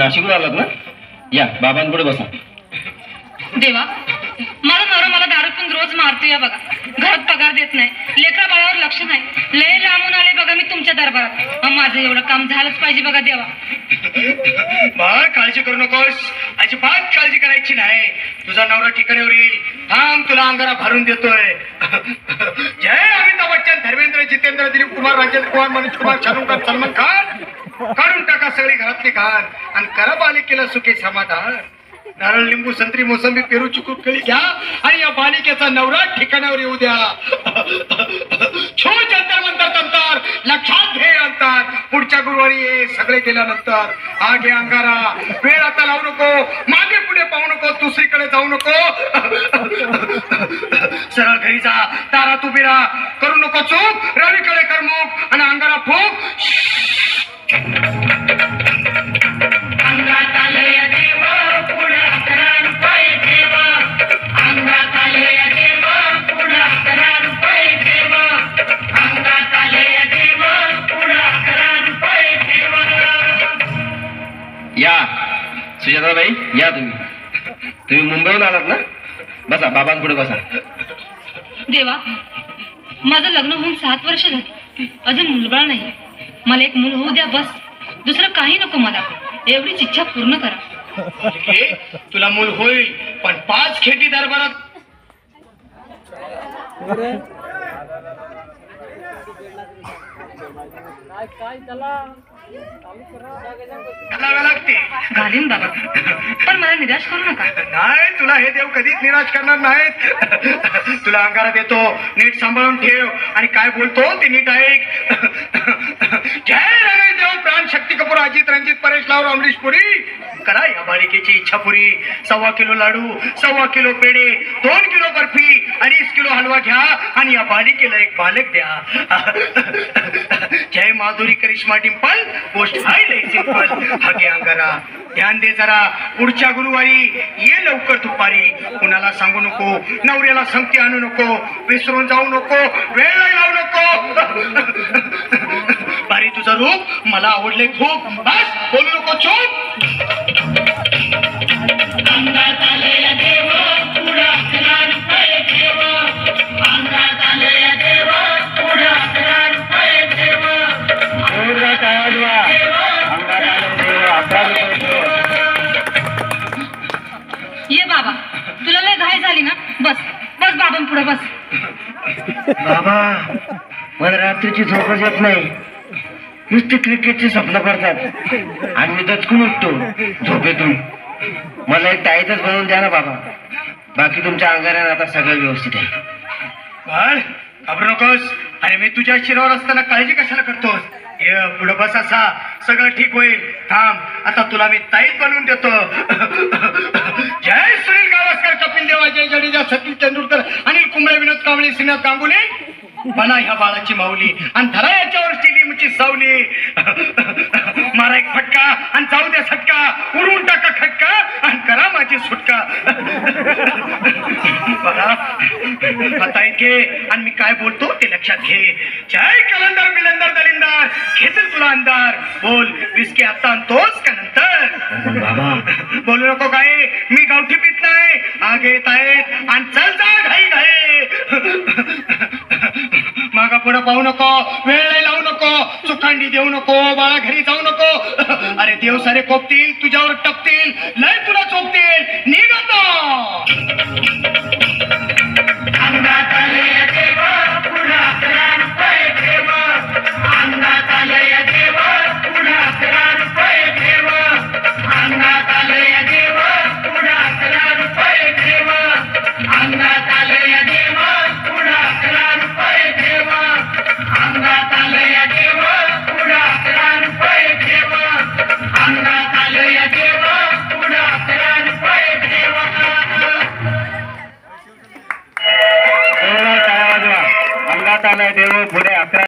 नाशिकवर आलात ना? या बाबांपुढे बसा. देवा, माझा नवरा मला दारू पिऊन रोज मारतो. या बघा, घरात पगार देत नाही, लेकरा बाळावर लक्ष नाही. लय लांबून आले बघा मी तुमच्या दरबारात. माझं एवढं काम झालंच पाहिजे बघा देवा. बाळ, काळजी करू नकोस, अजिबात काळजी करायची नाही. तुझा नवरा ठिकाणावर येईल. थांब, तुला अंगारा भरून देतोय. जय अमिताभ बच्चन, धर्मेंद्र, जितेंद्र, दिलीप कुमार, राजेंद्र कुमार, मनोज कुमार, शाहरुख खान, सलमान खान. काढून टाका सगळी घरातली घाण आणि करा बालिकेला सुखे समाधान. नारळ, लिंबू, संत्री, मोसंबी, पेरू, चिकू, केळी घ्या आणि या बालिकेचा नवरा ठिकाणावर येऊ द्या. छो जंतर मंतर तंतर, लक्षात घे अंतर. पुढच्या गुरुवारी ये सगळे गेल्यानंतर. हा घे अंगारा, वेळ आता लावू नको, मागे पुढे पाहू नको, दुसरीकडे जाऊ नको. सरळ घरी जा, दारात उभी राहा, करू नको चूक, रवीकडे कर मुख आणि अंगारा फूक. अंगात आले देव, पुढे 11 रुपये ठेव. अंगात आले देव, पुढे 11 रुपये ठेव. अंगात आले देव, पुढे 11 रुपये ठेव. या सुजाताबाई, या तुम्ही मुंबईहून आलात ना? बसा, बाबांपुढे बसा. देवा, माझं लग्न होऊन 7 वर्ष झाली, अजून मुलबाळ नाही. मला एक मूल होऊ द्या बस, दुसरं काही नको मला. एवढीच इच्छा पूर्ण करा. तुला मूल होईल, पण 5 खेटी दरबारात लागते. घालीन बाबा, पण मला निराश करू नका. नाही, तुला हे देव कधीच निराश करणार नाहीत. तुला अंगारा देतो, नीट सांभाळून ठेव आणि काय बोलतो ते नीट ऐक. जय रमेश देव, प्राण, शक्ती कपूर, अजित, रंजित, परेश लावूर, अमरीश पुरी. करा या बालिकेची इच्छा पुरी. 1.25 किलो लाडू, 1.25 किलो पेढे, 2 किलो बर्फी, 2.5 किलो हलवा घ्या आणि या बालिकेला एक बालक द्या. जय माधुरी, करिश्मा, डिंपल, गोष्ट आहे लय सिंपल. हा घे अंगारा, ध्यान दे जरा. पुढच्या गुरुवारी ये लवकर दुपारी. कुणाला सांगू नको, नवऱ्याला संगती आणू नको, विसरून जाऊ नको, वेळ लावू नको. बारी, तुझं रूप मला आवडले खूप. बस, बोलू नको, चूप. अंगात आले देव, पुढे 11 रुपये ठेव. अंगात आले देव, पुढे 11 रुपये ठेव. ये बाबा, तुला लय घाई झाली ना? बस बस बाबांपुढे बस. बाबा, मला रात्रीची झोपच येत नाही. नुसते क्रिकेटची स्वप्न करतात आणि मी दचकून उठतो झोपेतून. मला एक ताईतच बनवून द्या ना बाबा. बाकी तुमच्या अंगाऱ्यानं आता सगळं व्यवस्थित आहे. बाळ, घाबरू नकोस. अरे मी तुझ्या शिरावर असताना काळजी कशाला करतोस? ये पुढे बस, असा सगळं ठीक होईल. थांब, आता तुला मी ताईत बनवून देतो. जय सुनील गावस्कर, कपिल देव, जय जडेजा, सचिन तेंडुलकर, अनिल कुंबळे, विनोद कांबळे, श्रीनाथ गांगुली. बना ह्या बाळाची माऊली आणि धरा याच्यावर स्टेडियमची सावली. मारा एक फटका आणि जाऊ द्या सटका, उडवून टाका खटका आणि करा माझी सुटका. बघा, आता घे आणि मी काय बोलतो ते लक्षात घे. जय कलंदर, बिलंदर, दलिंदर, घेतील तुला अंधार. बोल, विस्की आता आणतोस का नंतर? बाबा, बोलू नको काय, मी गावठी पीत नाही. आग येत आहेत आणि चल जा घाई घाई. मागा पुढे पाहू नको, वेळ नाही लावू नको, चुकांडी देऊ नको, बाळा घरी जाऊ नको. अरे देव सारे कोपतील, तुझ्यावर टपतील, लय तुला चोपतील. निघ आता. अंगात आले देव, पुढे 11 रुपये ठेव. अंगात आले देव, पुढे 11 रुपये ठेव. अंगात आले देव, पुढे 11 रुपये ठेव. अंगात आले देव, पुढे 11 रुपये ठेव. अंगात आले देव, पुढे 11 रुपये ठेव. अंगात आले देव, पुढे 11 रुपये ठेव. अंगात आलाय देव, पुढे 11